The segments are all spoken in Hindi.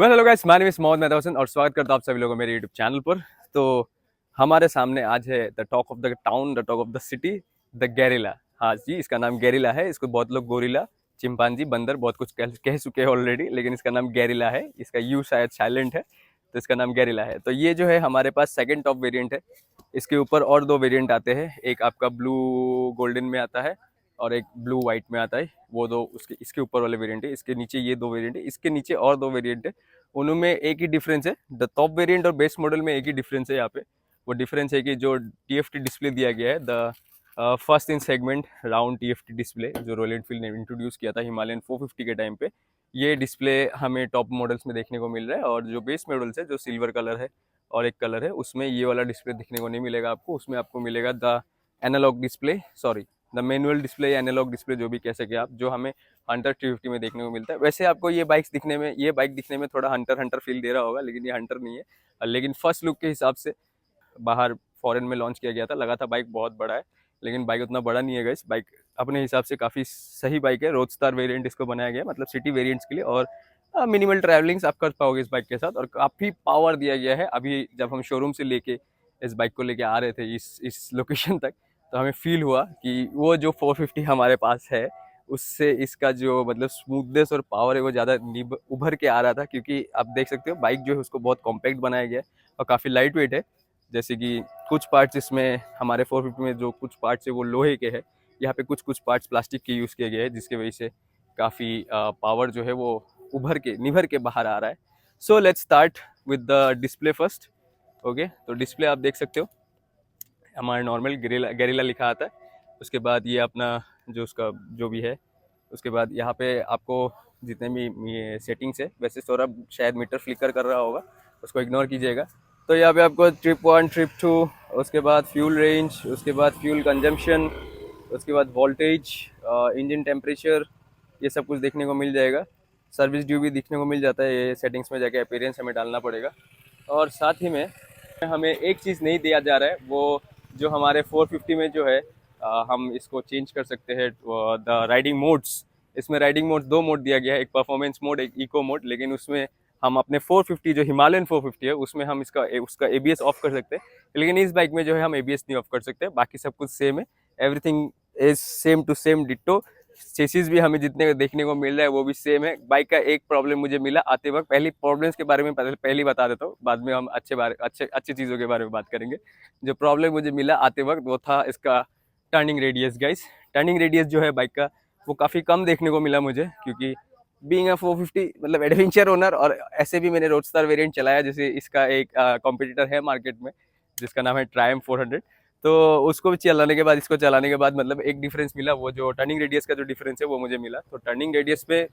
Hello guys, my name is Mohammad Mehta Hussain और स्वागत करता हूं आप सभी लोगों को मेरे यूट्यूब चैनल पर। तो हमारे सामने आज है the talk of the town, the talk of the city, the Guerrilla. हाँ जी, इसका नाम गैरिला है। इसको बहुत लोग गोरिल्ला, चिंपांजी, बंदर बहुत कुछ कह चुके हैं ऑलरेडी, लेकिन इसका नाम गैरिला है। इसका यू शायद साइलेंट है, तो इसका नाम गैरिला है। तो ये जो है हमारे पास सेकेंड टॉप वेरियंट है। इसके ऊपर और दो वेरियंट आते हैं, एक आपका ब्लू गोल्डन में आता है और एक ब्लू वाइट में आता है। वो दो उसके इसके ऊपर वाले वेरिएंट है, इसके नीचे ये दो वेरिएंट है, इसके नीचे और दो वेरिएंट है। उनमें एक ही डिफरेंस है, द टॉप वेरिएंट और बेस मॉडल में एक ही डिफरेंस है यहाँ पे। वो डिफरेंस है कि जो टीएफटी डिस्प्ले दिया गया है, the first in segment round TFT display, जो रॉयल एनफील्ड ने इंट्रोड्यूस किया था हिमालयन 450 के टाइम पे, ये डिस्प्ले हमें टॉप मॉडल्स में देखने को मिल रहा है। और जो बेस मॉडल्स है, जो सिल्वर कलर है और एक कलर है, उसमें ये वाला डिस्प्ले देखने को नहीं मिलेगा आपको। उसमें आपको मिलेगा the analogue display, sorry the manual display या एनालॉग डिस्प्ले, जो भी कह सके आप, जो हमें हंटर 350 में देखने को मिलता है। वैसे आपको ये बाइक दिखने में थोड़ा हंटर हंटर फील दे रहा होगा, लेकिन ये हंटर नहीं है। लेकिन फर्स्ट लुक के हिसाब से बाहर फॉरेन में लॉन्च किया गया था, लगा था बाइक बहुत बड़ा है, लेकिन बाइक उतना बड़ा नहीं है गाइस। बाइक अपने हिसाब से काफ़ी सही बाइक है। रोडस्टार वेरिएंट इसको बनाया गया है, मतलब सिटी वेरिएंट्स के लिए। और मिनिमल ट्रैवलिंग्स आप कर पाओगे इस बाइक के साथ, और काफ़ी पावर दिया गया है। अभी जब हम शोरूम से लेके इस बाइक को लेके आ रहे थे इस लोकेशन तक, तो हमें फील हुआ कि वो जो 450 हमारे पास है, उससे इसका जो मतलब स्मूथनेस और पावर है वो ज़्यादा उभर के आ रहा था। क्योंकि आप देख सकते हो बाइक जो है उसको बहुत कॉम्पैक्ट बनाया गया है और काफ़ी लाइट वेट है। जैसे कि कुछ पार्ट्स इसमें हमारे 450 में जो कुछ पार्ट्स है वो लोहे के हैं, यहाँ पे कुछ कुछ पार्ट्स प्लास्टिक के यूज़ किए गए हैं, जिसकी वजह से काफ़ी पावर जो है वो निभर के बाहर आ रहा है। So let's start with the display first. Okay, तो डिस्प्ले आप देख सकते हो, हमारा नॉर्मल गैरिला लिखा आता है। उसके बाद ये अपना जो उसका जो भी है, उसके बाद यहाँ पे आपको जितने भी ये सेटिंग्स है, वैसे सौरभ शायद मीटर फ्लिकर कर रहा होगा, उसको इग्नोर कीजिएगा। तो यहाँ पे आपको ट्रिप 1, ट्रिप 2, उसके बाद फ्यूल रेंज, उसके बाद फ्यूल कंजम्पशन, उसके बाद वोल्टेज, इंजन टेम्परेचर, ये सब कुछ देखने को मिल जाएगा। सर्विस ड्यू भी देखने को मिल जाता है, ये सेटिंग्स में जाके अपीयरेंस हमें डालना पड़ेगा। और साथ ही में हमें एक चीज़ नहीं दिया जा रहा है, वो जो हमारे 450 में जो है, हम इसको चेंज कर सकते हैं द राइडिंग मोड्स। इसमें राइडिंग मोड दो मोड दिया गया है, एक परफॉर्मेंस मोड, एक इको मोड। लेकिन उसमें हम अपने 450 जो हिमालयन 450 है, उसमें हम उसका एबीएस ऑफ कर सकते हैं। लेकिन इस बाइक में जो है हम एबीएस नहीं ऑफ कर सकते। बाकी सब कुछ सेम है, everything is same to same ditto. Chassis भी हमें जितने देखने को मिल रहा है वो भी सेम है। बाइक का एक प्रॉब्लम मुझे मिला आते वक्त, पहली प्रॉब्लम्स के बारे में पहले बता देता हूँ, बाद में हम अच्छी चीज़ों के बारे में बात करेंगे। जो प्रॉब्लम मुझे मिला आते वक्त वो था इसका turning radius guys. Turning radius जो है बाइक का, वो काफ़ी कम देखने को मिला मुझे, क्योंकि बीइंग अ 450 मतलब एडवेंचर ओनर, और ऐसे भी मैंने रोडस्टार वेरिएंट चलाया। जैसे इसका एक कॉम्पिटिटर है मार्केट में जिसका नाम है ट्रायम्फ 400, तो उसको चलाने के बाद, इसको चलाने के बाद मतलब एक डिफरेंस मिला, वो जो टर्निंग रेडियस का जो डिफरेंस है वो मुझे मिला। तो टर्निंग रेडियस पे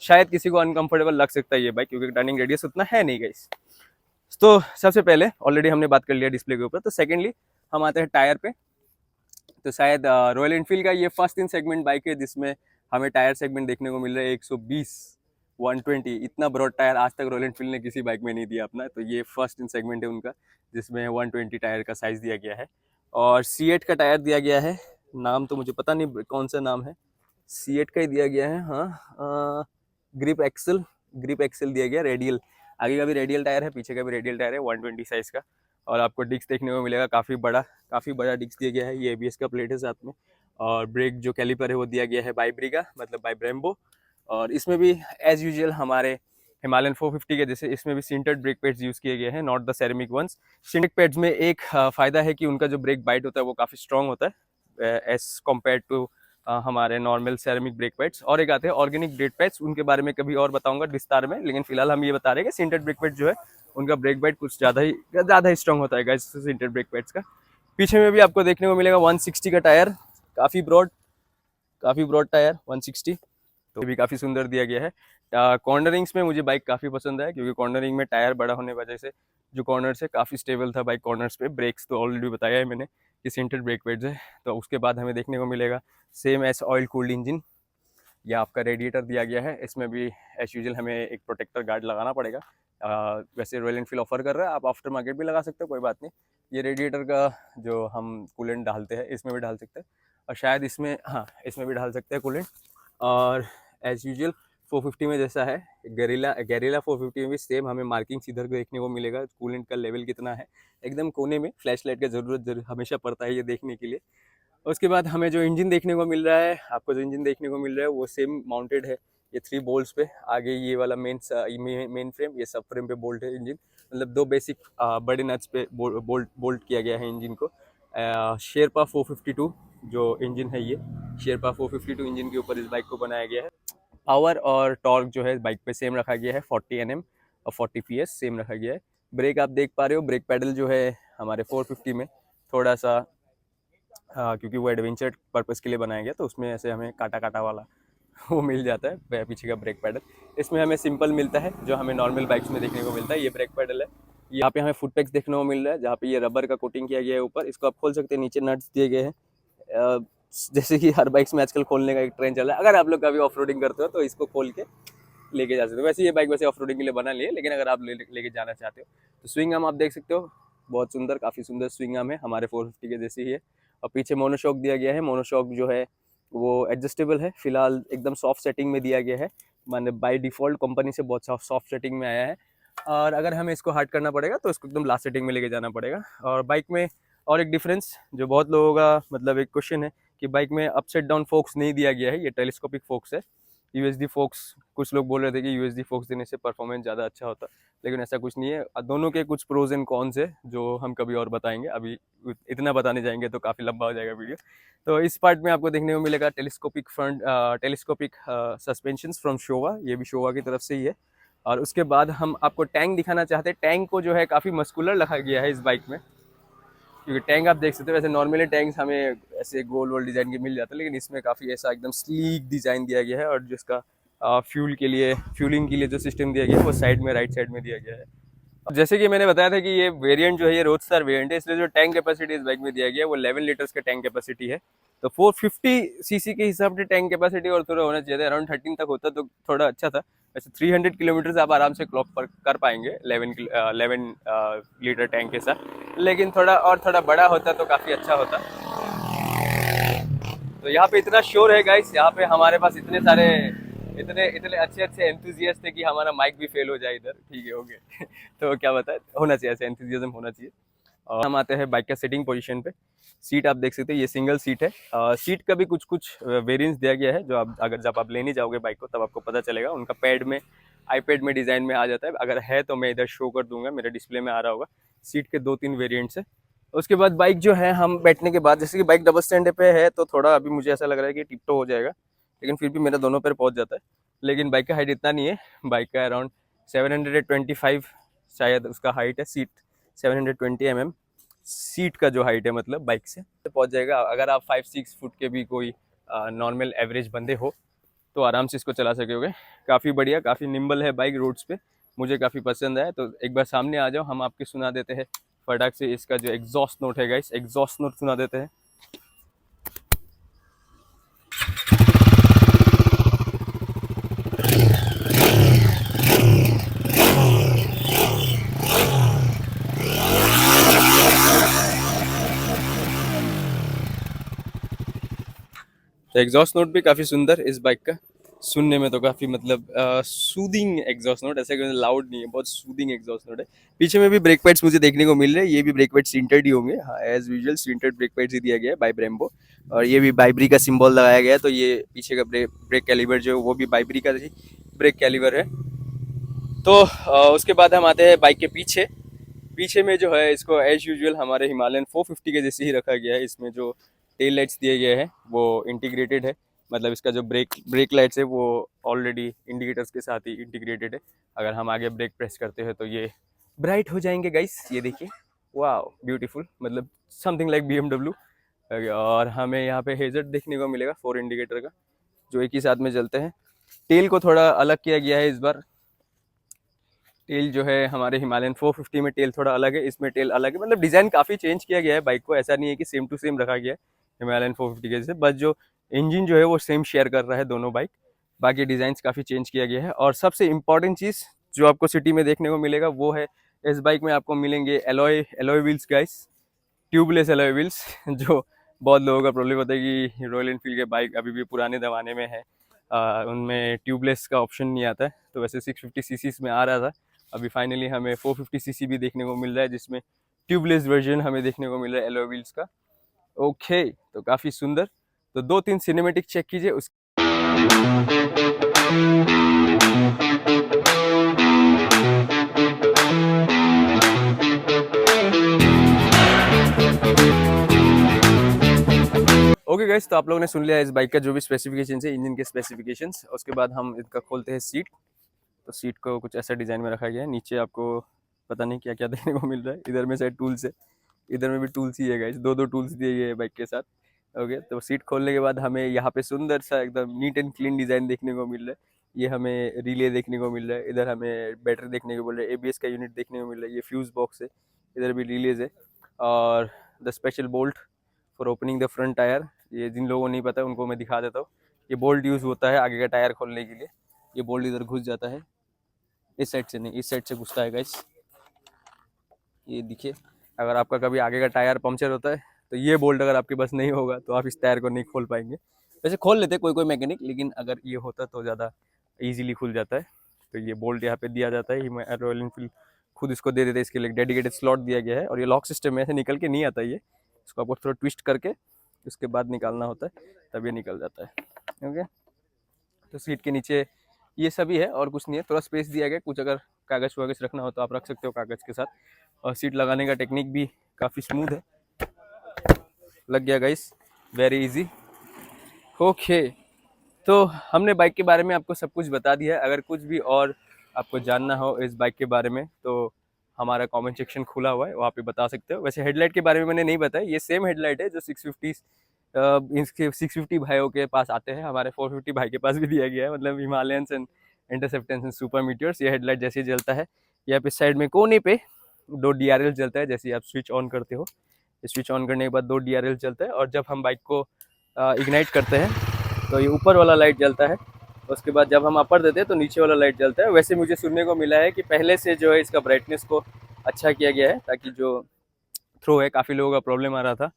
शायद किसी को अनकंफर्टेबल लग सकता है ये बाइक, क्योंकि टर्निंग रेडियस उतना है नहीं गाइस। तो सबसे पहले ऑलरेडी हमने बात कर लिया डिस्प्ले के ऊपर। तो सेकेंडली हम आते हैं टायर पे। तो शायद रॉयल एनफील्ड का ये फर्स्ट इन सेगमेंट बाइक है जिसमें हमें टायर सेगमेंट देखने को मिल रहा है 120, 120। इतना ब्रॉड टायर आज तक रॉयल एनफील्ड ने किसी बाइक में नहीं दिया अपना। तो ये फर्स्ट इन सेगमेंट है उनका, जिसमें 120 टायर का साइज़ दिया गया है। और C8 का टायर दिया गया है, नाम तो मुझे पता नहीं कौन सा नाम है, C8 का ही दिया गया है। हाँ, ग्रिप एक्सल दिया गया, रेडियल। आगे का भी रेडियल टायर है, पीछे का भी रेडियल टायर है, 120 साइज़ का। और आपको डिस्क देखने को मिलेगा, काफ़ी बड़ा डिस्क दिया गया है। ये एबीएस का प्लेट है साथ में। और ब्रेक जो कैलिपर है वो दिया गया है बाइब्री का, मतलब बाई ब्रेम्बो। और इसमें भी एज यूजुअल हमारे हिमालयन 450 के जैसे इसमें भी सिंटेड ब्रेक पैड्स यूज़ किए गए हैं, not the ceramic ones. Sintered pads में एक फ़ायदा है कि उनका जो ब्रेक बाइट होता है वो काफ़ी स्ट्रॉन्ग होता है एज कम्पेयर टू हमारे नॉर्मल सेरेमिक ब्रेक पैड्स। और एक आते हैं ऑर्गेनिक ब्रेक पैड्स, उनके बारे में कभी और बताऊंगा विस्तार में। लेकिन फिलहाल हम ये बता रहे हैं कि सिंटेड ब्रेक पैड जो है उनका ब्रेक बाइट कुछ ज़्यादा ही स्ट्रॉन्ग होता है गाइस सिंटेड ब्रेक पैड्स का। पीछे में भी आपको देखने को मिलेगा 160 का टायर, काफ़ी ब्रॉड टायर 160। तो ये भी काफ़ी सुंदर दिया गया है। कॉर्नरिंग्स में मुझे बाइक काफ़ी पसंद है, क्योंकि कॉर्नरिंग में टायर बड़ा होने वजह से जो कॉर्नर्स है काफ़ी स्टेबल था बाइक कॉर्नर्स पे। ब्रेक्स तो ऑलरेडी बताया है मैंने कि सिंटेड ब्रेक पैड्स है। तो उसके बाद हमें देखने को मिलेगा same S oil cooled engine, या आपका रेडिएटर दिया गया है। इसमें भी एज यूजुअल हमें एक प्रोटेक्टर गार्ड लगाना पड़ेगा। वैसे रॉयल एनफील्ड ऑफर कर रहा है, आप आफ्टर मार्केट भी लगा सकते हो, कोई बात नहीं। ये रेडिएटर का जो हम कूलेंट डालते हैं इसमें भी डाल सकते हैं, और शायद इसमें, हाँ, इसमें भी डाल सकते हैं कूलेंट। और एज यूजुअल 450 में जैसा है, गैरिला 450 में भी सेम हमें मार्किंग्स इधर देखने को मिलेगा, कूलेंट का लेवल कितना है। एकदम कोने में फ्लैश लाइट का ज़रूरत हमेशा पड़ता है ये देखने के लिए। उसके बाद हमें जो इंजन देखने को मिल रहा है, आपको जो इंजन देखने को मिल रहा है वो सेम माउंटेड है ये 3 बोल्ट्स पे। आगे ये वाला मेन फ्रेम, ये सब फ्रेम पे बोल्ट है इंजन, मतलब 2 बेसिक बड़े नट्स पे बोल्ट किया गया है इंजन को। शेरपा 452 जो इंजन है, ये शेरपा 452 इंजन के ऊपर इस बाइक को बनाया गया है। पावर और टॉर्क जो है बाइक पे सेम रखा गया है, 40 Nm और 40 PS सेम रखा गया है। ब्रेक आप देख पा रहे हो, ब्रेक पैडल जो है हमारे 450 में थोड़ा सा क्योंकि वो एडवेंचर पर्पस के लिए बनाया गया, तो उसमें ऐसे हमें काटा काटा वाला वो मिल जाता है पीछे का ब्रेक पैडल। इसमें हमें सिंपल मिलता है जो हमें नॉर्मल बाइक्स में देखने को मिलता है, ये ब्रेक पैडल है। यहाँ पे हमें फुट पैक्स देखने को मिल रहा है, जहाँ पे ये रबर का कोटिंग किया गया है ऊपर, इसको आप खोल सकते हैं, नीचे नट्स दिए गए हैं। जैसे कि हर बाइक्स में आजकल खोलने का एक ट्रेंड चल रहा है, अगर आप लोग कभी ऑफ रोडिंग करते हो तो इसको खोल के लेके जा सकते हो। वैसे ये बाइक वैसे ऑफ रोडिंग के लिए बना ली है, लेकिन अगर आप लेके जाना चाहते हो तो स्विंग आर्म आप देख सकते हो, बहुत सुंदर, काफ़ी सुंदर स्विंग आर्म है, हमारे 450 के जैसे ही है। और पीछे मोनोशॉक दिया गया है, मोनोशॉक जो है वो एडजस्टेबल है, फिलहाल एकदम सॉफ्ट सेटिंग में दिया गया है, माने बाय डिफ़ॉल्ट कंपनी से बहुत सॉफ्ट सेटिंग में आया है। और अगर हमें इसको हार्ड करना पड़ेगा तो इसको एकदम लास्ट सेटिंग में लेके जाना पड़ेगा। और बाइक में और एक डिफरेंस जो बहुत लोगों का मतलब एक क्वेश्चन है कि बाइक में अपसाइड डाउन फोक्स नहीं दिया गया है, ये टेलीस्कोपिक फोक्स है, यूएसडी फोक्स। कुछ लोग बोल रहे थे कि यूएसडी फोक्स देने से परफॉर्मेंस ज़्यादा अच्छा होता, लेकिन ऐसा कुछ नहीं है। दोनों के कुछ प्रोज एंड कॉन्स है जो हम कभी और बताएंगे, अभी इतना बताने जाएंगे तो काफ़ी लंबा हो जाएगा वीडियो। तो इस पार्ट में आपको देखने को मिलेगा telescopic telescopic suspension from Showa, ये भी शोवा की तरफ से ही है। और उसके बाद हम आपको टैंक दिखाना चाहते हैं, टैंक को जो है काफ़ी मस्कुलर रखा गया है इस बाइक में, क्योंकि टैंक आप देख सकते हो, वैसे नॉर्मली टैंक्स हमें ऐसे गोल वोल डिज़ाइन के मिल जाते हैं, लेकिन इसमें काफ़ी ऐसा एकदम स्लीक डिज़ाइन दिया गया है। और जिसका फ्यूलिंग के लिए जो सिस्टम दिया गया है वो साइड में, राइट साइड में दिया गया है। अब जैसे कि मैंने बताया था कि ये वेरिएंट जो है ये रोडस्टार वेरिएंट है, इसलिए जो टैंक कैपेसिटी इस बाइक में दिया गया है वो 11 लीटर्स का टैंक कैपेसिटी है। तो 450 सीसी के हिसाब से टैंक कैपेसिटी और थोड़ा होना चाहिए था, अराउंड 13 तक होता तो थोड़ा अच्छा था। वैसे 300 किलोमीटर आप आराम से क्लॉक पर कर पाएंगे 11 लीटर टैंक के साथ, लेकिन थोड़ा बड़ा होता तो काफ़ी अच्छा होता। तो यहाँ पे इतना शोर है गाइस, यहाँ पे हमारे पास इतने सारे इतने अच्छे एंथुजियास्ट थे कि हमारा माइक भी फेल हो जाए इधर, ठीक है हो गया तो क्या बताए, होना चाहिए ऐसे एंथुजियाज्म होना चाहिए। और हम आते हैं बाइक का सीटिंग पोजीशन पे। सीट आप देख सकते हैं, ये सिंगल सीट है। सीट का भी कुछ वेरिएंट्स दिया गया है, जो आप जब आप लेने जाओगे बाइक को तब आपको पता चलेगा। उनका पैड में, आईपैड में डिज़ाइन में आ जाता है, अगर है तो मैं इधर शो कर दूंगा, मेरे डिस्प्ले में आ रहा होगा। सीट के 2-3 वेरिएंट्स है। उसके बाद बाइक जो है, हम बैठने के बाद, जैसे कि बाइक डबल स्टैंड पे है तो थोड़ा अभी मुझे ऐसा लग रहा है कि टिपटो हो जाएगा, लेकिन फिर भी मेरा दोनों पैर पहुंच जाता है। लेकिन बाइक का हाइट इतना नहीं है, बाइक का अराउंड 725 शायद उसका हाइट है, सीट 720 mm सीट का जो हाइट है, मतलब बाइक से पहुंच जाएगा। अगर आप 5-6 फुट के भी कोई नॉर्मल एवरेज बंदे हो तो आराम से इसको चला सकोगे। काफ़ी बढ़िया, काफ़ी निम्बल है बाइक रोड्स पे, मुझे काफ़ी पसंद आया। तो एक बार सामने आ जाओ, हम आपके सुना देते हैं फटाक से इसका जो एग्जॉस्ट नोट है गाइस, एग्जॉस्ट नोट सुना देते हैं। तो एग्जॉस्ट नोट भी काफ़ी सुंदर इस बाइक का, सुनने में तो काफ़ी मतलब सूदिंग एग्जॉस्ट नोट, ऐसा लाउड नहीं है, बहुत सूदिंग एग्जॉस्ट नोट है। पीछे में भी ब्रेक पैड्स मुझे देखने को मिल रहे हैं, ये भी ब्रेक पैड्स सिंटेड ही होंगे, हाँ एज यूजुअल सिंटेड ब्रेक पैड्स ही दिया गया है बाय ब्रेम्बो। और ये भी बाइब्री का सिंबल लगाया गया है, तो ये पीछे का ब्रेक कैलिबर जो है वो भी बाइब्री का ही ब्रेक कैलिबर है। तो उसके बाद हम आते हैं बाइक के पीछे में जो है, इसको एज यूजुअल हमारे हिमालयन 450 के जैसे ही रखा गया है। इसमें जो टेल लाइट्स दिए गए हैं वो इंटीग्रेटेड है, मतलब इसका जो ब्रेक लाइट्स है वो ऑलरेडी इंडिकेटर्स के साथ ही इंटीग्रेटेड है। अगर हम आगे ब्रेक प्रेस करते हैं तो ये ब्राइट हो जाएंगे गाइस, ये देखिए, वाह ब्यूटीफुल, मतलब समथिंग लाइक BMW। और हमें यहाँ पे हेजर्ड देखने को मिलेगा 4 इंडिकेटर का, जो एक ही साथ में जलते हैं। टेल को थोड़ा अलग किया गया है इस बार, टेल जो है हमारे हिमालयन 450 में टेल थोड़ा अलग है, इसमें टेल अलग है, मतलब डिज़ाइन काफ़ी चेंज किया गया है बाइक को, ऐसा नहीं है कि सेम टू सेम रखा गया है हिमालयन 450 के जैसे, बस जो इंजन जो है वो सेम शेयर कर रहा है दोनों बाइक, बाकी डिज़ाइंस काफ़ी चेंज किया गया है। और सबसे इम्पॉर्टेंट चीज़ जो आपको सिटी में देखने को मिलेगा वो है, इस बाइक में आपको मिलेंगे alloy wheels guys, tubeless alloy wheels जो बहुत लोगों का प्रॉब्लम होता है कि रॉयल एनफील्ड के बाइक अभी भी पुराने ज़माने में है, उनमें ट्यूबलेस का ऑप्शन नहीं आता है, तो वैसे 650 सीसीज में आ रहा था। अभी फाइनली हमें 450 सीसी भी देखने को मिल रहा है, जिसमें ट्यूबलेस वर्जन हमें देखने को मिल रहा है एलॉय व्हील्स का। ओके, तो काफ़ी सुंदर। तो 2-3 सिनेमेटिक चेक कीजिए उस ओके गाइस, तो आप लोगों ने सुन लिया इस बाइक का जो भी स्पेसिफिकेशन है, इंजन के स्पेसिफिकेशंस। उसके बाद हम इसका खोलते हैं सीट। तो सीट को कुछ ऐसा डिज़ाइन में रखा गया है। नीचे आपको पता नहीं क्या क्या देखने को मिल रहा है। इधर में शायद टूल्स है, इधर में भी टूल्स ही है गाइस, दो टूल्स दिए गए हैं बाइक के साथ। ओके, तो सीट खोलने के बाद हमें यहाँ पे सुंदर सा एकदम नीट एंड क्लीन डिज़ाइन देखने को मिल रहा है। ये हमें रिले देखने को मिल रहा है, इधर हमें बैटरी देखने को मिल रहा है, एबीएस का यूनिट देखने को मिल रहा है, ये फ्यूज़ बॉक्स है, इधर भी रिलेज है, और the special bolt for opening the front tyre. ये जिन लोगों को नहीं पता उनको मैं दिखा देता हूँ। ये बोल्ट यूज़ होता है आगे का टायर खोलने के लिए। ये बोल्ट इधर घुस जाता है, इस साइड से नहीं, इस साइड से घुसता है गाइस। ये देखिए, अगर आपका कभी आगे का टायर पंक्चर होता है तो ये बोल्ट अगर आपके पास नहीं होगा तो आप इस टायर को नहीं खोल पाएंगे। वैसे खोल लेते कोई कोई मैकेनिक, लेकिन अगर ये होता तो ज़्यादा इजीली खुल जाता है। तो ये बोल्ट यहाँ पे दिया जाता है, रॉयल एनफील्ड खुद इसको दे देते हैं। इसके लिए डेडिकेटेड स्लॉट दिया गया है, और ये लॉक सिस्टम में ऐसे निकल के नहीं आता। ये इसको आपको थोड़ा ट्विस्ट करके उसके बाद निकालना होता है, तब ये निकल जाता है। ओके, तो सीट के नीचे ये सभी है और कुछ नहीं है। थोड़ा स्पेस दिया गया, कुछ अगर कागज़ वागज़ रखना हो तो आप रख सकते हो कागज़ के साथ। और सीट लगाने का टेक्निक भी काफ़ी स्मूथ है, लग गया गाइस, वेरी इजी। ओके, तो हमने बाइक के बारे में आपको सब कुछ बता दिया है। अगर कुछ भी और आपको जानना हो इस बाइक के बारे में तो हमारा कमेंट सेक्शन खुला हुआ है, वहाँ पे बता सकते हो। वैसे हेडलाइट के बारे में मैंने नहीं बताया, ये सेम हेडलाइट है जो 650 इसके 650 भाइयों के पास आते हैं, हमारे 450 भाई के पास भी दिया गया है, मतलब Himalayans and interceptors and super meteors. ये हेडलाइट जैसे ही जलता है, यहाँ पे साइड में कोने पे 2 DRL जलता है। जैसे आप स्विच ऑन करते हो, स्विच ऑन करने के बाद 2 DRL जलता है, और जब हम बाइक को इग्नाइट करते हैं तो ये ऊपर वाला लाइट जलता है। उसके बाद जब हम अपर देते हैं तो नीचे वाला लाइट जलता है। वैसे मुझे सुनने को मिला है कि पहले से जो है इसका ब्राइटनेस को अच्छा किया गया है, ताकि जो थ्रो है, काफ़ी लोगों का प्रॉब्लम आ रहा था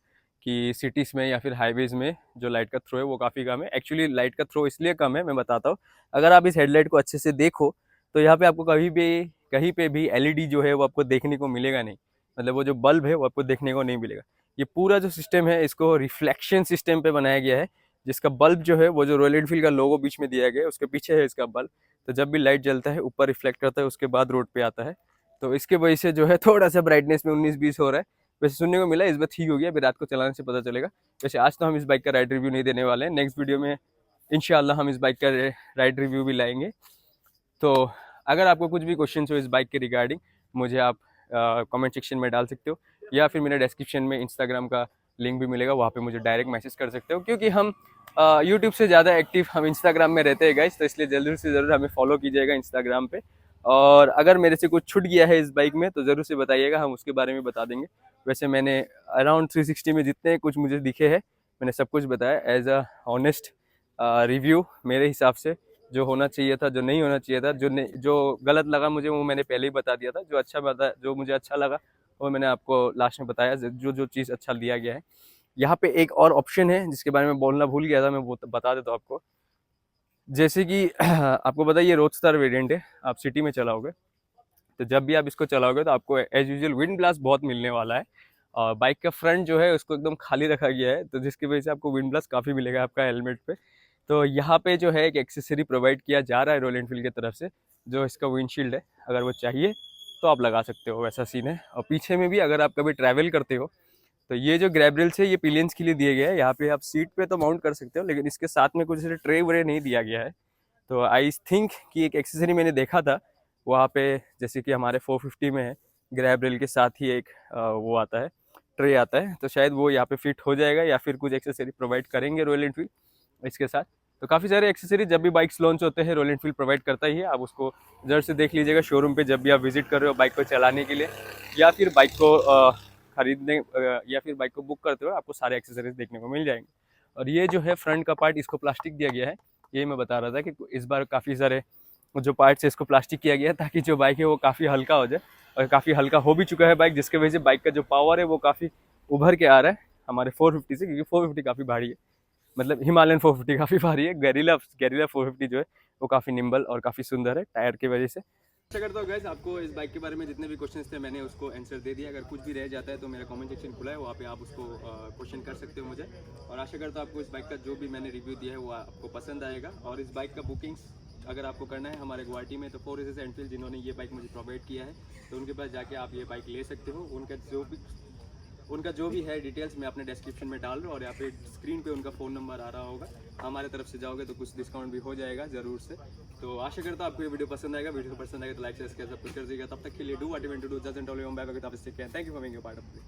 कि सिटीज़ में या फिर हाईवेज़ में जो लाइट का थ्रो है वो काफ़ी कम है। एक्चुअली लाइट का थ्रो इसलिए कम है, मैं बताता हूँ। अगर आप इस हेडलाइट को अच्छे से देखो तो यहाँ पे आपको कहीं पे भी एलईडी जो है वो आपको देखने को मिलेगा नहीं, मतलब वो जो बल्ब है वो आपको देखने को नहीं मिलेगा। ये पूरा जो सिस्टम है इसको रिफ्लेक्शन सिस्टम पे बनाया गया है, जिसका बल्ब जो है वो जो रॉयल एनफील्ड का लोगो बीच में दिया गया है उसके पीछे है इसका बल्ब। तो जब भी लाइट जलता है ऊपर रिफ्लेक्ट करता है, उसके बाद रोड पे आता है। तो इसके वजह से जो है थोड़ा सा ब्राइटनेस में 19-20 हो रहा है। वैसे सुनने को मिला इस बार ठीक हो गया, अभी रात को चलाने से पता चलेगा। वैसे आज तो हम इस बाइक का राइड रिव्यू नहीं देने वाले हैं, नेक्स्ट वीडियो में इंशाल्लाह हम इस बाइक का राइड रिव्यू भी लाएंगे। तो अगर आपको कुछ भी क्वेश्चन हो इस बाइक के रिगार्डिंग, मुझे आप कमेंट सेक्शन में डाल सकते हो, या फिर मेरे डिस्क्रिप्शन में इंस्टाग्राम का लिंक भी मिलेगा, वहाँ पे मुझे डायरेक्ट मैसेज कर सकते हो। क्योंकि हम यूट्यूब से ज़्यादा एक्टिव हम इंस्टाग्राम में रहते हैं गाइस, तो इसलिए जल्दी से ज़रूर हमें फॉलो कीजिएगा इंस्टाग्राम पे। और अगर मेरे से कुछ छूट गया है इस बाइक में तो ज़रूर से बताइएगा, हम उसके बारे में बता देंगे। वैसे मैंने अराउंड 360 में जितने कुछ मुझे दिखे हैं मैंने सब कुछ बताया एज अ ऑनेस्ट रिव्यू मेरे हिसाब से। जो होना चाहिए था, जो नहीं होना चाहिए था, जो गलत लगा मुझे वो मैंने पहले ही बता दिया था। जो मुझे अच्छा लगा वो मैंने आपको लास्ट में बताया, जो जो चीज़ अच्छा दिया गया है। यहाँ पे एक और ऑप्शन है जिसके बारे में बोलना भूल गया था, मैं वो बता देता हूँ आपको। जैसे कि आपको पता है ये रोडस्टर वेरिएंट है, आप सिटी में चलाओगे तो जब भी आप इसको चलाओगे तो आपको एज यूजुअल विंड ब्लास्ट बहुत मिलने वाला है। और बाइक का फ्रंट जो है उसको एकदम खाली रखा गया है, तो जिसकी वजह से आपको विंड ब्लास्ट काफ़ी मिलेगा आपका हेलमेट पे। तो यहाँ पे जो है एक एक्सेसरी प्रोवाइड किया जा रहा है रॉयल एनफील्ड की तरफ से, जो इसका विंडशील्ड है। अगर वो चाहिए तो आप लगा सकते हो, वैसा सीन है। और पीछे में भी अगर आप कभी ट्रैवल करते हो तो ये जो ग्रैब रेल्स है ये पिलियंस के लिए दिए गए हैं। यहाँ पे आप सीट पे तो माउंट कर सकते हो, लेकिन इसके साथ में कुछ ट्रे व्रे नहीं दिया गया है। तो आई थिंक कि एक एक्सेसरी मैंने देखा था वहाँ पे, जैसे कि हमारे 450 में है, ग्रैब रेल के साथ ही एक वो आता है, ट्रे आता है। तो शायद वो यहाँ पे फिट हो जाएगा, या फिर कुछ एक्सेसरी प्रोवाइड करेंगे रॉयल एनफील्ड इसके साथ। तो काफ़ी सारे एक्सेसरी जब भी बाइक्स लॉन्च होते हैं रॉयल एनफील्ड प्रोवाइड करता ही है। आप उसको जरूर से देख लीजिएगा शोरूम पे जब भी आप विजिट कर रहे हो बाइक को चलाने के लिए, या फिर बाइक को खरीदने या फिर बाइक को बुक करते हो, आपको सारे एक्सेसरीज देखने को मिल जाएंगे। और ये जो है फ्रंट का पार्ट, इसको प्लास्टिक दिया गया है। ये मैं बता रहा था कि इस बार काफ़ी सारे जो पार्ट्स है इसको प्लास्टिक किया गया है, ताकि जो बाइक है वो काफ़ी हल्का हो जाए। और काफ़ी हल्का हो भी चुका है बाइक, जिसकी वजह से बाइक का जो पावर है वो काफ़ी उभर के आ रहा है हमारे 450 से, क्योंकि 450 काफ़ी भारी है। मतलब हिमालयन 450 काफ़ी भारी है। गैरिला गैरिला 450 जो है वो काफ़ी निम्बल और काफ़ी सुंदर है टायर की वजह से। आशा करता हूँ गाइस आपको इस बाइक के बारे में जितने भी क्वेश्चंस थे मैंने उसको आंसर दे दिया। अगर कुछ भी रह जाता है तो मेरा कमेंट सेक्शन खुला है, वहाँ पे आप उसको क्वेश्चन कर सकते हो मुझे। और आशा करता हूँ आपको इस बाइक का जो भी मैंने रिव्यू दिया है वो आपको पसंद आएगा। और इस बाइक का बुकिंग्स अगर आपको करना है हमारे गुवाहाटी में तो 4 Aces एनफील्ड जिन्होंने ये बाइक मुझे प्रोवाइड किया है तो उनके पास जाके आप ये बाइक ले सकते हो। उनका जो भी है डिटेल्स मैं अपने डिस्क्रिप्शन में डाल रहा हूँ और यहाँ पे स्क्रीन पे उनका फ़ोन नंबर आ रहा होगा। हमारे तरफ से जाओगे तो कुछ डिस्काउंट भी हो जाएगा ज़रूर से। तो आशा करता हूँ आपको ये वीडियो पसंद आएगा। वीडियो पसंद आएगा तो लाइक शेयर सब कुछ कर दीजिएगा। तब तक के लिए do what you want to do, just and all your bye bye. Thank you for being a part of this.